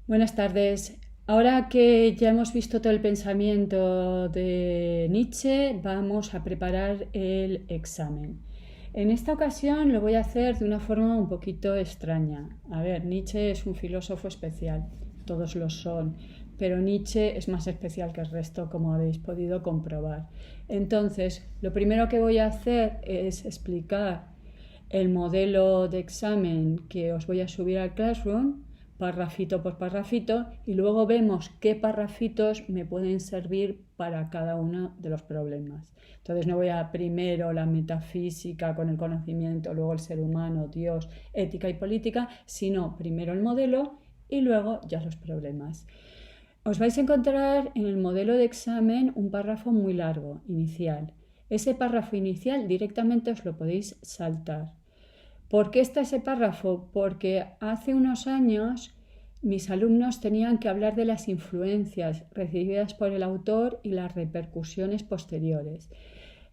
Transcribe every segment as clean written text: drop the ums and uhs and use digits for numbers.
Buenas tardes. Ahora que ya hemos visto todo el pensamiento de Nietzsche, vamos a preparar el examen. En esta ocasión lo voy a hacer de una forma un poquito extraña. A ver, Nietzsche es un filósofo especial, todos lo son, pero Nietzsche es más especial que el resto, como habéis podido comprobar. Entonces, lo primero que voy a hacer es explicar el modelo de examen que os voy a subir al Classroom, parrafito por parrafito, y luego vemos qué parrafitos me pueden servir para cada uno de los problemas. Entonces no voy a primero la metafísica con el conocimiento, luego el ser humano, Dios, ética y política, sino primero el modelo y luego ya los problemas. Os vais a encontrar en el modelo de examen un párrafo muy largo, inicial. Ese párrafo inicial directamente os lo podéis saltar. ¿Por qué está ese párrafo? Porque hace unos años mis alumnos tenían que hablar de las influencias recibidas por el autor y las repercusiones posteriores.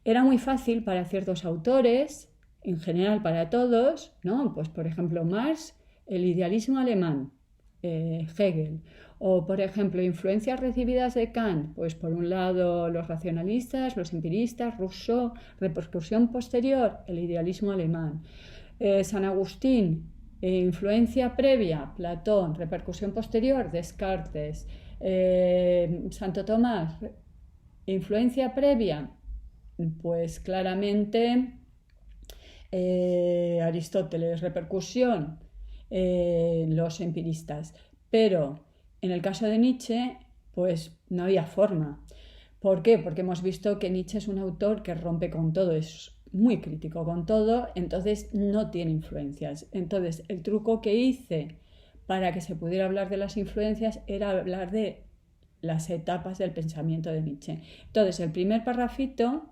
Era muy fácil para ciertos autores, en general para todos, ¿no? Pues por ejemplo Marx, el idealismo alemán, Hegel, o por ejemplo influencias recibidas de Kant, pues por un lado los racionalistas, los empiristas, Rousseau, repercusión posterior, el idealismo alemán. San Agustín, influencia previa, Platón, repercusión posterior, Descartes. Santo Tomás, influencia previa, pues claramente Aristóteles, repercusión, los empiristas. Pero en el caso de Nietzsche, pues no había forma. ¿Por qué? Porque hemos visto que Nietzsche es un autor que rompe con todo, es muy crítico con todo, entonces no tiene influencias. Entonces el truco que hice para que se pudiera hablar de las influencias era hablar de las etapas del pensamiento de Nietzsche. Entonces el primer parrafito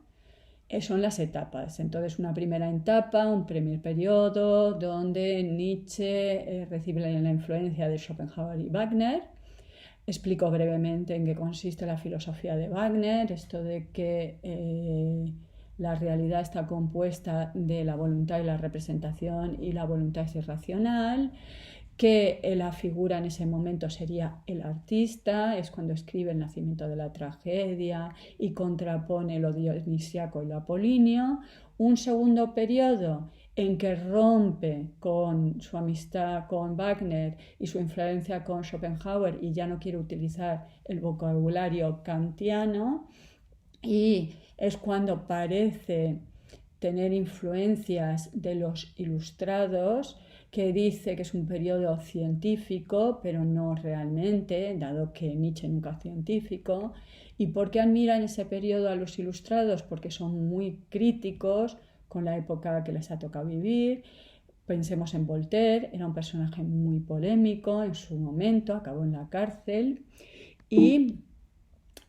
son las etapas. Entonces una primera etapa, un primer periodo donde Nietzsche recibe la influencia de Schopenhauer y Wagner. Explico brevemente en qué consiste la filosofía de Wagner, esto de que la realidad está compuesta de la voluntad y la representación y la voluntad es irracional, que la figura en ese momento sería el artista, es cuando escribe el nacimiento de la tragedia y contrapone lo dionisíaco y lo apolíneo. Un segundo periodo en que rompe con su amistad con Wagner y su influencia con Schopenhauer y ya no quiere utilizar el vocabulario kantiano, y es cuando parece tener influencias de los ilustrados, que dice que es un periodo científico, pero no realmente, dado que Nietzsche nunca es científico. ¿Y por qué admira en ese periodo a los ilustrados? Porque son muy críticos con la época que les ha tocado vivir. Pensemos en Voltaire, era un personaje muy polémico en su momento, acabó en la cárcel. Y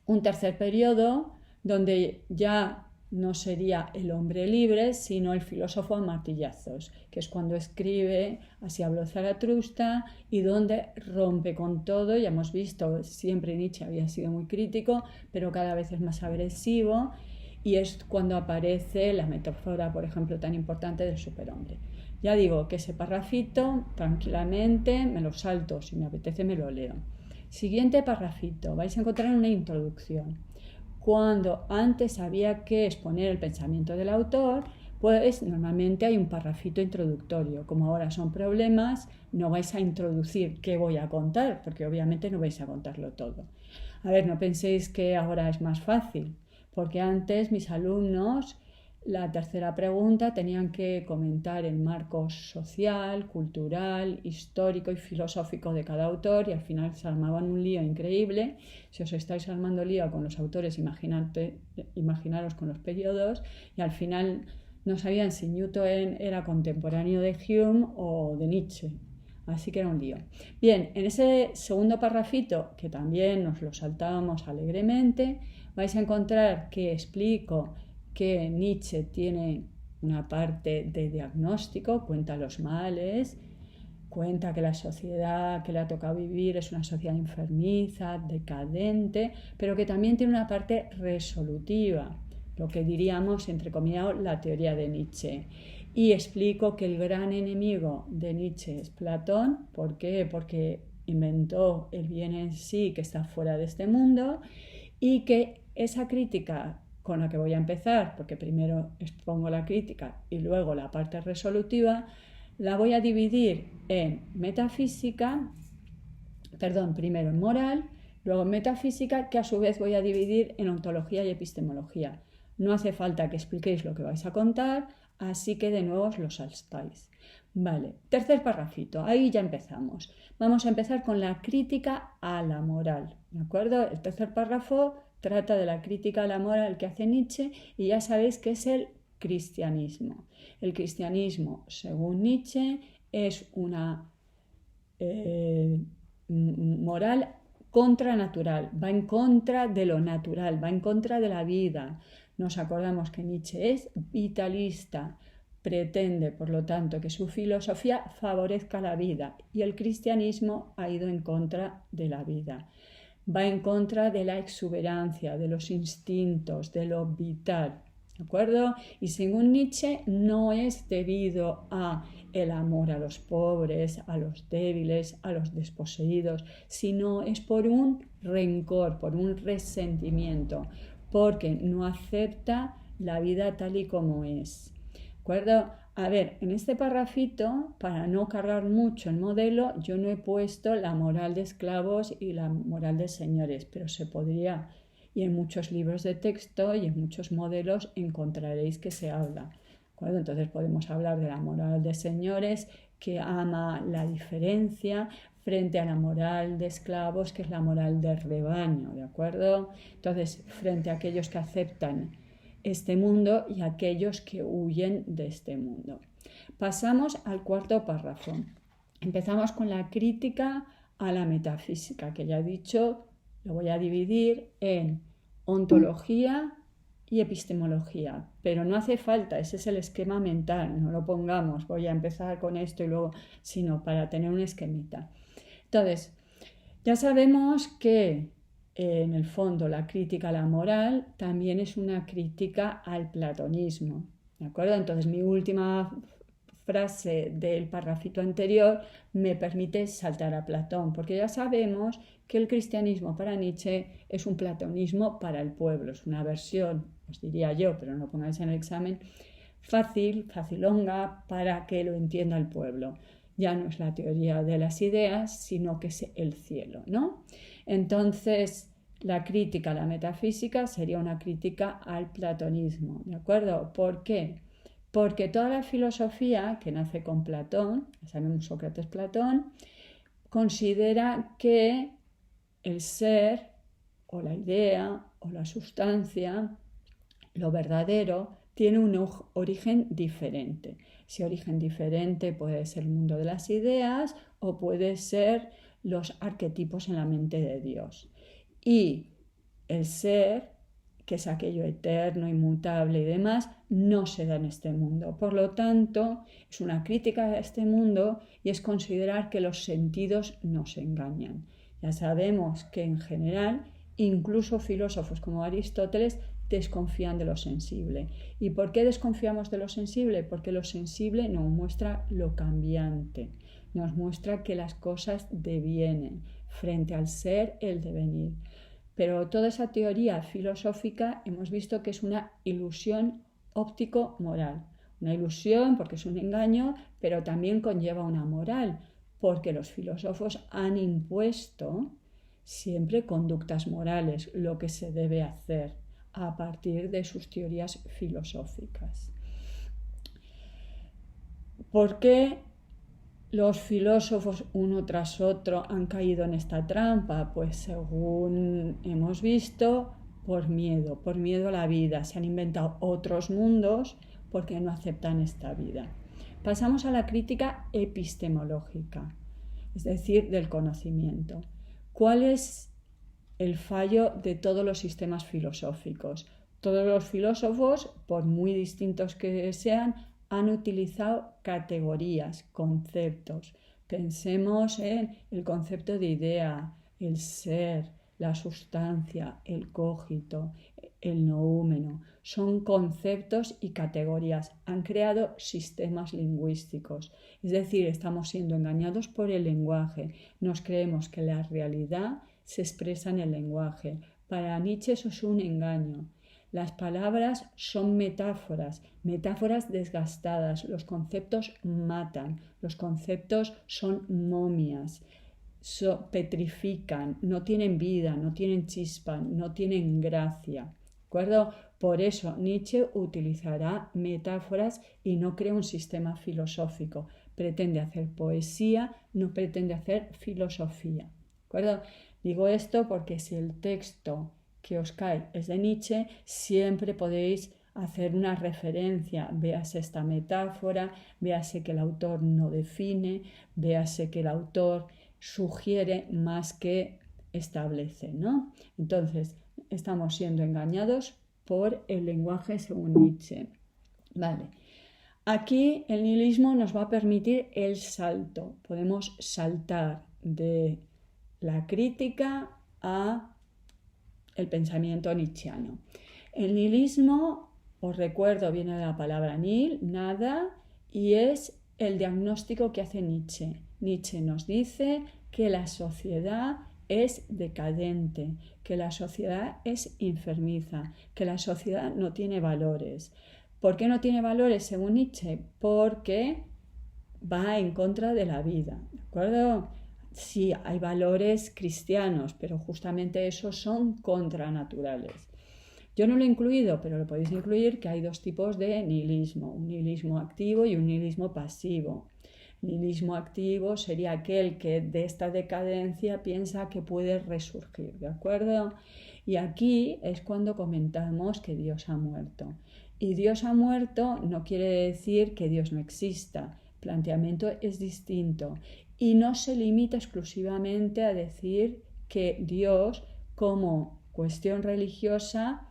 un tercer periodo donde ya no sería el hombre libre, sino el filósofo a martillazos, que es cuando escribe Así habló Zaratustra y donde rompe con todo. Ya hemos visto, siempre Nietzsche había sido muy crítico, pero cada vez es más agresivo, y es cuando aparece la metáfora, por ejemplo, tan importante del superhombre. Ya digo que ese parrafito, tranquilamente, me lo salto, si me apetece me lo leo. Siguiente parrafito, vais a encontrar una introducción. Cuando antes había que exponer el pensamiento del autor, pues normalmente hay un parrafito introductorio. Como ahora son problemas, no vais a introducir qué voy a contar, porque obviamente no vais a contarlo todo. A ver, no penséis que ahora es más fácil, porque antes mis alumnos, la tercera pregunta, tenían que comentar el marco social, cultural, histórico y filosófico de cada autor, y al final se armaban un lío increíble. Si os estáis armando lío con los autores, imaginaros con los periodos, y al final no sabían si Newton era contemporáneo de Hume o de Nietzsche. Así que era un lío. Bien, en ese segundo parrafito, que también nos lo saltábamos alegremente, vais a encontrar que explico que Nietzsche tiene una parte de diagnóstico, cuenta los males, cuenta que la sociedad que le ha tocado vivir es una sociedad enfermiza, decadente, pero que también tiene una parte resolutiva, lo que diríamos, entre comillas, la teoría de Nietzsche. Y explico que el gran enemigo de Nietzsche es Platón. ¿Por qué? Porque inventó el bien en sí que está fuera de este mundo y que esa crítica con la que voy a empezar, porque primero expongo la crítica y luego la parte resolutiva, la voy a dividir en metafísica, perdón, primero en moral, luego en metafísica, que a su vez voy a dividir en ontología y epistemología. No hace falta que expliquéis lo que vais a contar, así que de nuevo os lo saltáis. Vale, tercer parrafito, ahí ya empezamos. Vamos a empezar con la crítica a la moral, ¿de acuerdo? El tercer párrafo trata de la crítica a la moral que hace Nietzsche y ya sabéis que es el cristianismo. El cristianismo, según Nietzsche, es una moral contranatural, va en contra de lo natural, va en contra de la vida. Nos acordamos que Nietzsche es vitalista, pretende, por lo tanto, que su filosofía favorezca la vida y el cristianismo ha ido en contra de la vida. Va en contra de la exuberancia, de los instintos, de lo vital, ¿de acuerdo? Y según Nietzsche no es debido a el amor a los pobres, a los débiles, a los desposeídos, sino es por un rencor, por un resentimiento, porque no acepta la vida tal y como es. ¿De acuerdo? A ver, en este parrafito, para no cargar mucho el modelo, yo no he puesto la moral de esclavos y la moral de señores, pero se podría, y en muchos libros de texto y en muchos modelos encontraréis que se habla. ¿De acuerdo? Entonces podemos hablar de la moral de señores, que ama la diferencia, frente a la moral de esclavos, que es la moral del rebaño, ¿de acuerdo? Entonces, frente a aquellos que aceptan este mundo y aquellos que huyen de este mundo. Pasamos al cuarto párrafo. Empezamos con la crítica a la metafísica, que ya he dicho, lo voy a dividir en ontología y epistemología, pero no hace falta, ese es el esquema mental, no lo pongamos, voy a empezar con esto y luego, sino para tener un esquemita. Entonces, ya sabemos que en el fondo la crítica a la moral también es una crítica al platonismo, ¿de acuerdo? Entonces mi última frase del parrafito anterior me permite saltar a Platón, porque ya sabemos que el cristianismo para Nietzsche es un platonismo para el pueblo, es una versión, os diría yo, pero no lo pongáis en el examen, facilonga para que lo entienda el pueblo. Ya no es la teoría de las ideas, sino que es el cielo, ¿no? Entonces, la crítica a la metafísica sería una crítica al platonismo, ¿de acuerdo? ¿Por qué? Porque toda la filosofía que nace con Platón, ya sabemos Sócrates, Platón, considera que el ser o la idea o la sustancia, lo verdadero, tiene un origen diferente. Ese origen diferente puede ser el mundo de las ideas o puede ser los arquetipos en la mente de Dios. Y el ser, que es aquello eterno, inmutable y demás, no se da en este mundo. Por lo tanto, es una crítica a este mundo y es considerar que los sentidos nos engañan. Ya sabemos que en general, incluso filósofos como Aristóteles desconfían de lo sensible. ¿Y por qué desconfiamos de lo sensible? Porque lo sensible nos muestra lo cambiante, nos muestra que las cosas devienen, frente al ser, el devenir. Pero toda esa teoría filosófica hemos visto que es una ilusión óptico-moral. Una ilusión porque es un engaño, pero también conlleva una moral, porque los filósofos han impuesto siempre conductas morales, lo que se debe hacer a partir de sus teorías filosóficas. ¿Por qué los filósofos uno tras otro han caído en esta trampa? Pues según hemos visto, por miedo a la vida. Se han inventado otros mundos porque no aceptan esta vida. Pasamos a la crítica epistemológica, es decir, del conocimiento. ¿Cuál es el fallo de todos los sistemas filosóficos? Todos los filósofos, por muy distintos que sean, han utilizado categorías, conceptos. Pensemos en el concepto de idea, el ser, la sustancia, el cogito, el noúmeno. Son conceptos y categorías. Han creado sistemas lingüísticos. Es decir, estamos siendo engañados por el lenguaje. Nos creemos que la realidad se expresa en el lenguaje. Para Nietzsche eso es un engaño. Las palabras son metáforas, metáforas desgastadas. Los conceptos matan, los conceptos son momias, petrifican, no tienen vida, no tienen chispa, no tienen gracia. ¿De acuerdo? Por eso Nietzsche utilizará metáforas y no crea un sistema filosófico. Pretende hacer poesía, no pretende hacer filosofía. ¿De acuerdo? Digo esto porque si el texto que os cae es de Nietzsche, siempre podéis hacer una referencia, véase esta metáfora, véase que el autor no define, véase que el autor sugiere más que establece, ¿no? Entonces, estamos siendo engañados por el lenguaje según Nietzsche. Vale. Aquí el nihilismo nos va a permitir el salto. Podemos saltar de la crítica a el pensamiento nietzscheano. El nihilismo, os recuerdo, viene de la palabra nihil, nada, y es el diagnóstico que hace Nietzsche. Nietzsche nos dice que la sociedad es decadente, que la sociedad es enfermiza, que la sociedad no tiene valores. ¿Por qué no tiene valores según Nietzsche? Porque va en contra de la vida, ¿de acuerdo? Sí, hay valores cristianos, pero justamente esos son contranaturales. Yo no lo he incluido, pero lo podéis incluir, que hay dos tipos de nihilismo, un nihilismo activo y un nihilismo pasivo. Nihilismo activo sería aquel que de esta decadencia piensa que puede resurgir, ¿de acuerdo? Y aquí es cuando comentamos que Dios ha muerto. Y Dios ha muerto no quiere decir que Dios no exista. El planteamiento es distinto y no se limita exclusivamente a decir que Dios como cuestión religiosa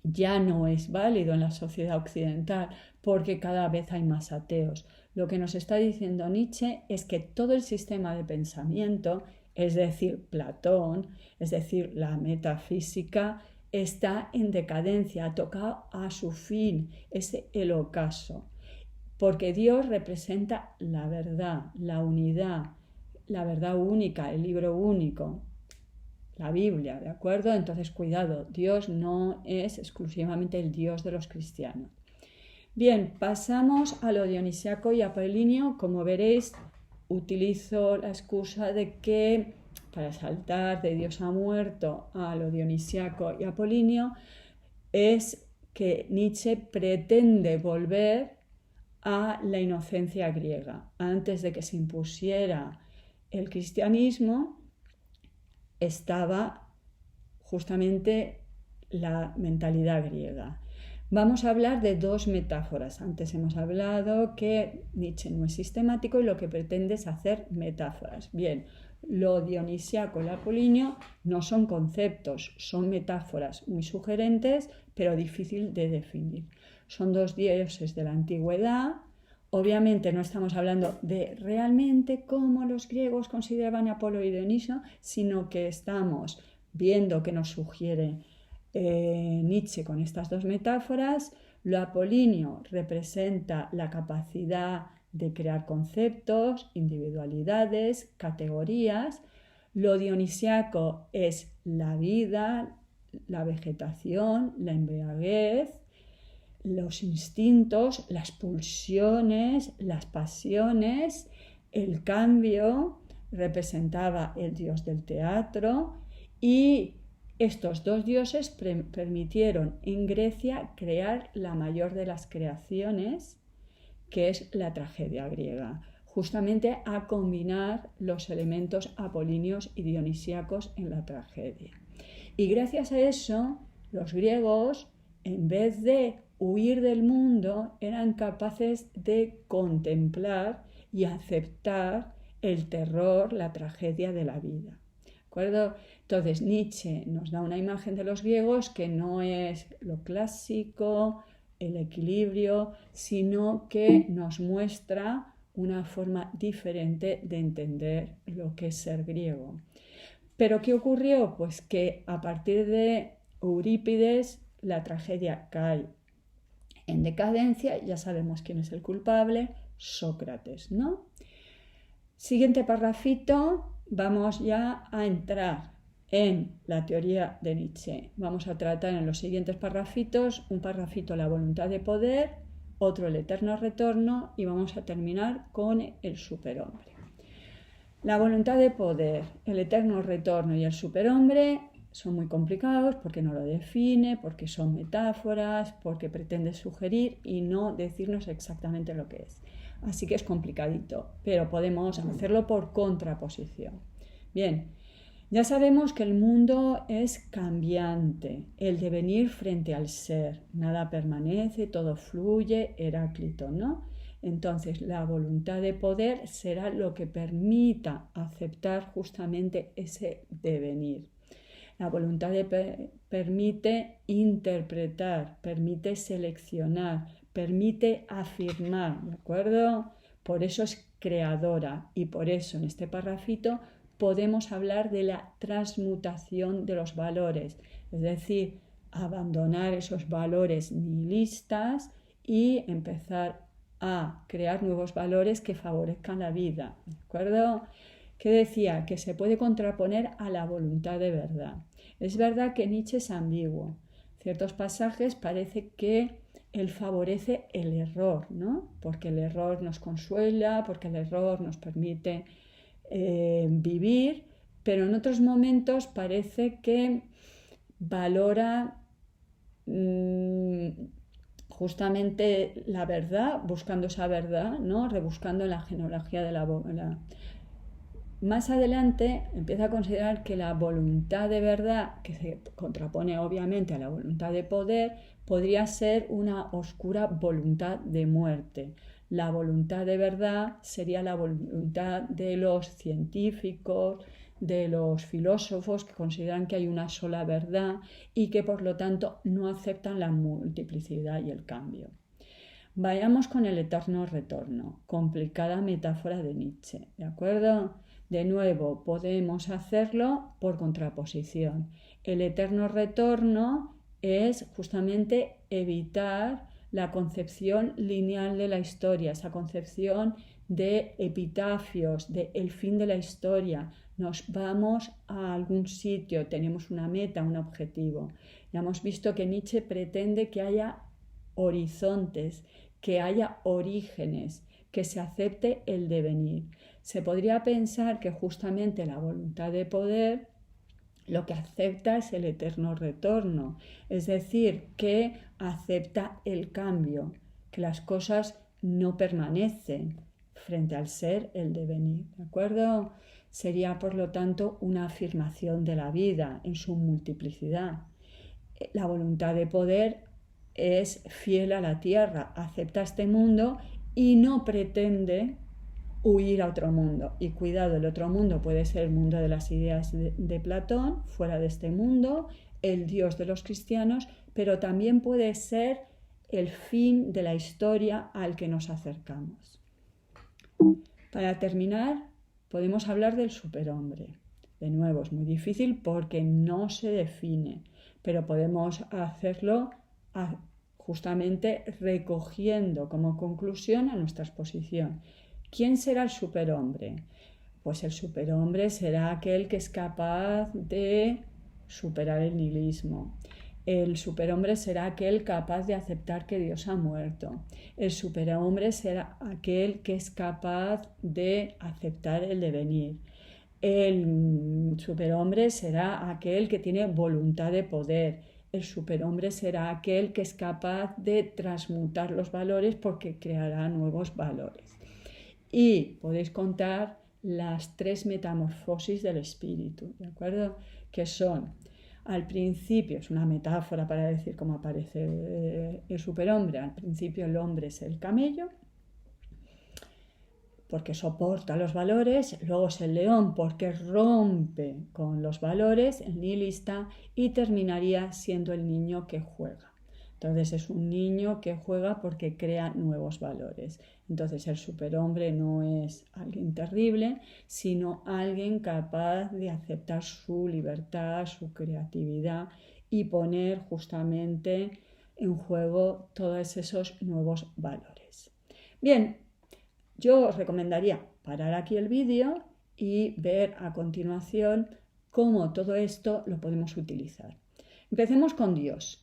ya no es válido en la sociedad occidental porque cada vez hay más ateos. Lo que nos está diciendo Nietzsche es que todo el sistema de pensamiento, es decir, Platón, es decir, la metafísica, está en decadencia, ha tocado a su fin, es el ocaso. Porque Dios representa la verdad, la unidad, la verdad única, el libro único, la Biblia, ¿de acuerdo? Entonces, cuidado, Dios no es exclusivamente el Dios de los cristianos. Bien, pasamos a lo dionisiaco y apolíneo. Como veréis, utilizo la excusa de que para saltar de Dios ha muerto a lo dionisiaco y apolíneo es que Nietzsche pretende volver a la inocencia griega. Antes de que se impusiera el cristianismo, estaba justamente la mentalidad griega. Vamos a hablar de dos metáforas. Antes hemos hablado que Nietzsche no es sistemático y lo que pretende es hacer metáforas. Bien, lo dionisiaco y lo apolíneo no son conceptos, son metáforas muy sugerentes, pero difícil de definir. Son dos dioses de la antigüedad. Obviamente no estamos hablando de realmente cómo los griegos consideraban a Apolo y Dioniso, sino que estamos viendo que nos sugiere Nietzsche con estas dos metáforas. Lo apolíneo representa la capacidad de crear conceptos, individualidades, categorías. Lo dionisiaco es la vida, la vegetación, la embriaguez, los instintos, las pulsiones, las pasiones. El cambio representaba el dios del teatro y estos dos dioses permitieron en Grecia crear la mayor de las creaciones, que es la tragedia griega, justamente a combinar los elementos apolíneos y dionisíacos en la tragedia. Y gracias a eso, los griegos, en vez de huir del mundo, eran capaces de contemplar y aceptar el terror, la tragedia de la vida. ¿De acuerdo? Entonces Nietzsche nos da una imagen de los griegos que no es lo clásico, el equilibrio, sino que nos muestra una forma diferente de entender lo que es ser griego. ¿Pero qué ocurrió? Pues que a partir de Eurípides, la tragedia cae en decadencia, ya sabemos quién es el culpable, Sócrates, ¿no? Siguiente parrafito, vamos ya a entrar en la teoría de Nietzsche. Vamos a tratar en los siguientes parrafitos, un parrafito la voluntad de poder, otro el eterno retorno y vamos a terminar con el superhombre. La voluntad de poder, el eterno retorno y el superhombre son muy complicados porque no lo define, porque son metáforas, porque pretende sugerir y no decirnos exactamente lo que es. Así que es complicadito, pero podemos hacerlo por contraposición. Bien, ya sabemos que el mundo es cambiante, el devenir frente al ser, nada permanece, todo fluye, Heráclito, ¿no? Entonces, la voluntad de poder será lo que permita aceptar justamente ese devenir. La voluntad permite interpretar, permite seleccionar, permite afirmar, ¿de acuerdo? Por eso es creadora y por eso en este parrafito podemos hablar de la transmutación de los valores, es decir, abandonar esos valores nihilistas y empezar a crear nuevos valores que favorezcan la vida, ¿de acuerdo? ¿Qué decía? Que se puede contraponer a la voluntad de verdad. Es verdad que Nietzsche es ambiguo. Ciertos pasajes parece que él favorece el error, ¿no? Porque el error nos consuela, porque el error nos permite vivir, pero en otros momentos parece que valora justamente la verdad, buscando esa verdad, ¿no? Rebuscando en la genealogía de la. Más adelante empieza a considerar que la voluntad de verdad, que se contrapone obviamente a la voluntad de poder, podría ser una oscura voluntad de muerte. La voluntad de verdad sería la voluntad de los científicos, de los filósofos que consideran que hay una sola verdad y que por lo tanto no aceptan la multiplicidad y el cambio. Vayamos con el eterno retorno, complicada metáfora de Nietzsche, ¿de acuerdo? De nuevo, podemos hacerlo por contraposición. El eterno retorno es justamente evitar la concepción lineal de la historia, esa concepción de epitafios, de el fin de la historia. Nos vamos a algún sitio, tenemos una meta, un objetivo. Ya hemos visto que Nietzsche pretende que haya horizontes, que haya orígenes, que se acepte el devenir. Se podría pensar que justamente la voluntad de poder lo que acepta es el eterno retorno, es decir, que acepta el cambio, que las cosas no permanecen frente al ser, el devenir, ¿de acuerdo? Sería, por lo tanto, una afirmación de la vida en su multiplicidad. La voluntad de poder es fiel a la tierra, acepta este mundo y no pretende huir a otro mundo. Y cuidado, el otro mundo puede ser el mundo de las ideas de Platón, fuera de este mundo, el Dios de los cristianos, pero también puede ser el fin de la historia al que nos acercamos. Para terminar, podemos hablar del superhombre. De nuevo, es muy difícil porque no se define, pero podemos hacerlo justamente recogiendo como conclusión a nuestra exposición. ¿Quién será el superhombre? Pues el superhombre será aquel que es capaz de superar el nihilismo. El superhombre será aquel capaz de aceptar que Dios ha muerto. El superhombre será aquel que es capaz de aceptar el devenir. El superhombre será aquel que tiene voluntad de poder. El superhombre será aquel que es capaz de transmutar los valores porque creará nuevos valores. Y podéis contar las 3 metamorfosis del espíritu, ¿de acuerdo? Que son, al principio, es una metáfora para decir cómo aparece el superhombre, al principio el hombre es el camello, porque soporta los valores, luego es el león porque rompe con los valores, el nihilista, y terminaría siendo el niño que juega. Entonces es un niño que juega porque crea nuevos valores. Entonces el superhombre no es alguien terrible, sino alguien capaz de aceptar su libertad, su creatividad y poner justamente en juego todos esos nuevos valores. Bien, yo os recomendaría parar aquí el vídeo y ver a continuación cómo todo esto lo podemos utilizar. Empecemos con Dios.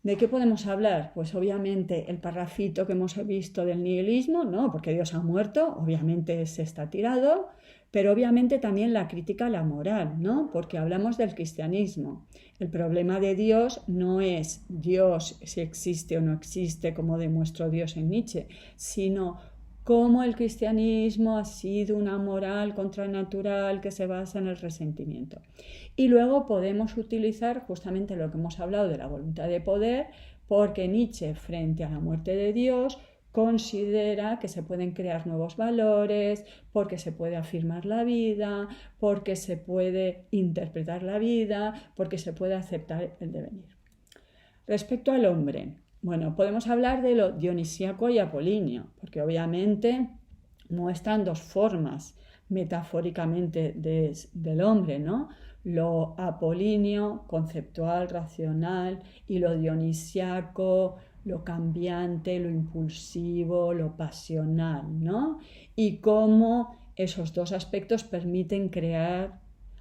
¿De qué podemos hablar? Pues obviamente el parrafito que hemos visto del nihilismo, ¿no? Porque Dios ha muerto, obviamente se está tirado, pero obviamente también la crítica a la moral, ¿no? Porque hablamos del cristianismo. El problema de Dios no es Dios si existe o no existe, como demuestra Dios en Nietzsche, sino cómo el cristianismo ha sido una moral contranatural que se basa en el resentimiento. Y luego podemos utilizar justamente lo que hemos hablado de la voluntad de poder, porque Nietzsche, frente a la muerte de Dios, considera que se pueden crear nuevos valores, porque se puede afirmar la vida, porque se puede interpretar la vida, porque se puede aceptar el devenir. Respecto al hombre, bueno, podemos hablar de lo dionisíaco y apolíneo, porque obviamente muestran dos formas metafóricamente del hombre, ¿no? Lo apolíneo, conceptual, racional, y lo dionisíaco, lo cambiante, lo impulsivo, lo pasional, ¿no? Y cómo esos dos aspectos permiten crear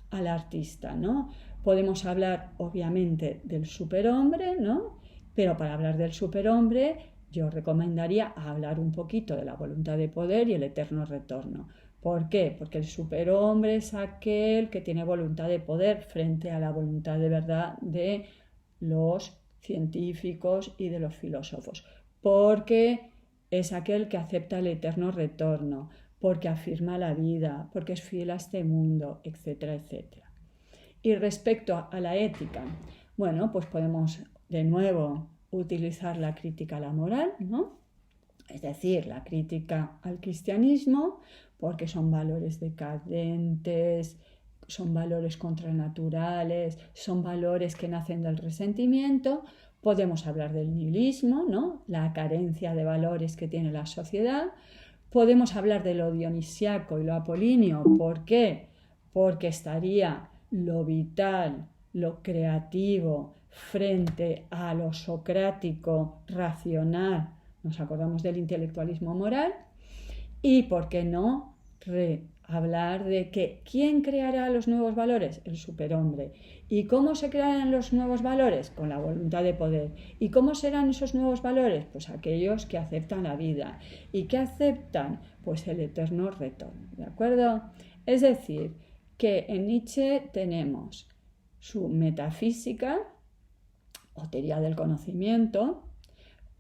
al artista, ¿no? Podemos hablar obviamente del superhombre, ¿no? Pero para hablar del superhombre yo recomendaría hablar un poquito de la voluntad de poder y el eterno retorno. ¿Por qué? Porque el superhombre es aquel que tiene voluntad de poder frente a la voluntad de verdad de los científicos y de los filósofos. Porque es aquel que acepta el eterno retorno, porque afirma la vida, porque es fiel a este mundo, etcétera, etcétera. Y respecto a la ética, bueno, pues podemos de nuevo utilizar la crítica a la moral, ¿no? Es decir, la crítica al cristianismo, porque son valores decadentes, son valores contranaturales, son valores que nacen del resentimiento. Podemos hablar del nihilismo, ¿no? La carencia de valores que tiene la sociedad. Podemos hablar de lo dionisíaco y lo apolíneo. ¿Por qué? Porque estaría lo vital, lo creativo, frente a lo socrático, racional. Nos acordamos del intelectualismo moral. Y, ¿por qué no?, hablar de que ¿quién creará los nuevos valores? El superhombre. ¿Y cómo se crearán los nuevos valores? Con la voluntad de poder. ¿Y cómo serán esos nuevos valores? Pues aquellos que aceptan la vida. ¿Y qué aceptan? Pues el eterno retorno. ¿De acuerdo? Es decir, que en Nietzsche tenemos su metafísica o teoría del conocimiento,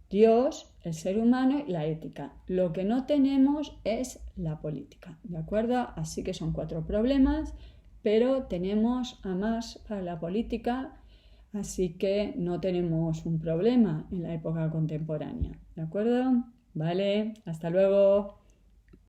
Dios, el ser humano y la ética. Lo que no tenemos es la política, ¿de acuerdo? Así que son 4 problemas, pero tenemos a más para la política, así que no tenemos un problema en la época contemporánea, ¿de acuerdo? Vale, hasta luego.